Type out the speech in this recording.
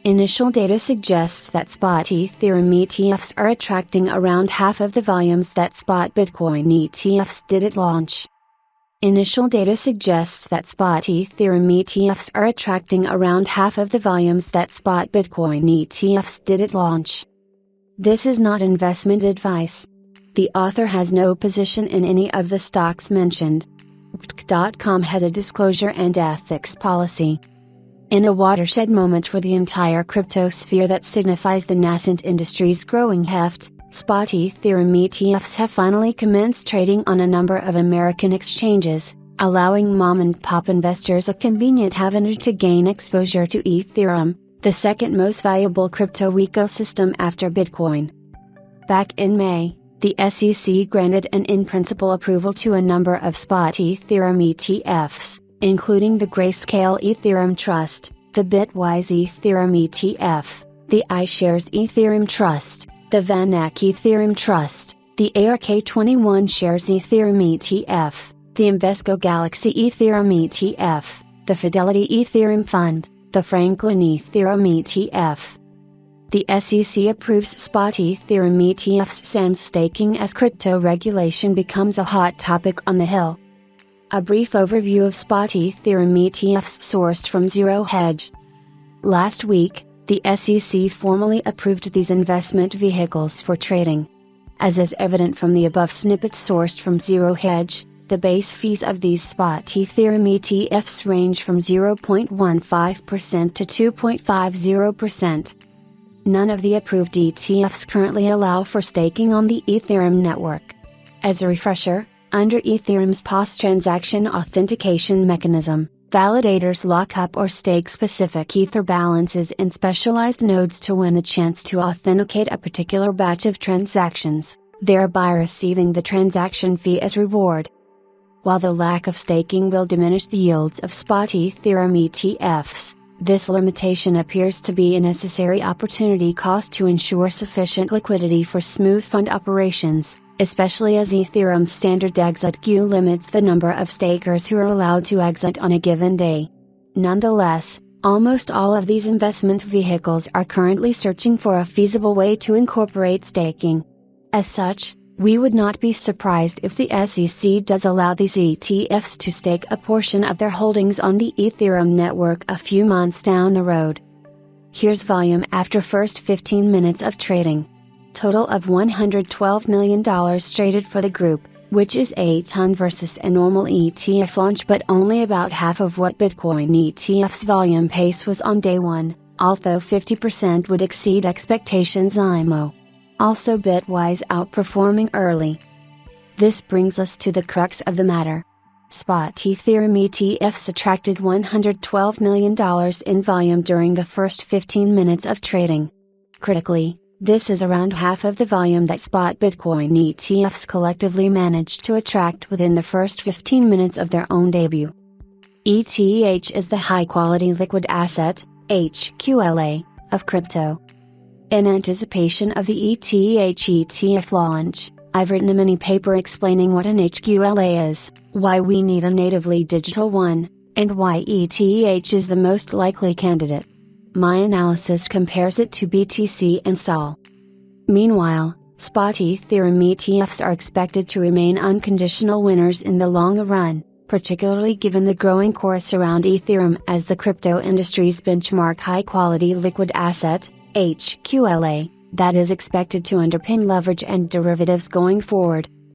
Initial data suggests that spot Ethereum ETFs are attracting around half of the volumes that spot Bitcoin ETFs did at launch. Initial data suggests that spot Ethereum ETFs are attracting around half of the volumes that spot Bitcoin ETFs did at launch. This is not investment advice. The author has no position in any of the stocks mentioned. Ft.com has a disclosure and ethics policy. In a watershed moment for the entire crypto sphere that signifies the nascent industry's growing heft, spot Ethereum ETFs have finally commenced trading on a number of American exchanges, allowing mom-and-pop investors a convenient avenue to gain exposure to Ethereum, the second most valuable crypto ecosystem after Bitcoin. Back in May, the SEC granted an in-principle approval to a number of spot Ethereum ETFs, including the Grayscale Ethereum Trust, the Bitwise Ethereum ETF, the iShares Ethereum Trust, the VanEck Ethereum Trust, the ARK21 Shares Ethereum ETF, the Invesco Galaxy Ethereum ETF, the Fidelity Ethereum Fund, the Franklin Ethereum ETF. The SEC approves spot Ethereum ETFs and staking as crypto regulation becomes a hot topic on the Hill. A brief overview of spot Ethereum ETFs sourced from Zero Hedge. Last week, the SEC formally approved these investment vehicles for trading. As is evident from the above snippets sourced from Zero Hedge, the base fees of these spot Ethereum ETFs range from 0.15% to 2.50%. None of the approved ETFs currently allow for staking on the Ethereum network. As a refresher, under Ethereum's post-transaction authentication mechanism, validators lock up or stake specific Ether balances in specialized nodes to win a chance to authenticate a particular batch of transactions, thereby receiving the transaction fee as reward. While the lack of staking will diminish the yields of spot Ethereum ETFs, this limitation appears to be a necessary opportunity cost to ensure sufficient liquidity for smooth fund operations, especially as Ethereum's standard exit queue limits the number of stakers who are allowed to exit on a given day. Nonetheless, almost all of these investment vehicles are currently searching for a feasible way to incorporate staking. As such, we would not be surprised if the SEC does allow these ETFs to stake a portion of their holdings on the Ethereum network a few months down the road. Here's volume after first 15 minutes of trading. Total of $112 million traded for the group, which is a ton versus a normal ETF launch but only about half of what Bitcoin ETF's volume pace was on day one, although 50% would exceed expectations IMO. Also Bitwise outperforming early. This brings us to the crux of the matter. Spot Ethereum ETFs attracted $112 million in volume during the first 15 minutes of trading. Critically, this is around half of the volume that spot Bitcoin ETFs collectively managed to attract within the first 15 minutes of their own debut. ETH is the high-quality liquid asset, HQLA, of crypto. In anticipation of the ETH ETF launch, I've written a mini paper explaining what an HQLA is, why we need a natively digital one, and why ETH is the most likely candidate. My analysis compares it to BTC and SOL. Meanwhile, spot Ethereum ETFs are expected to remain unconditional winners in the long run, particularly given the growing chorus around Ethereum as the crypto industry's benchmark high-quality liquid asset, HQLA, that is expected to underpin leverage and derivatives going forward.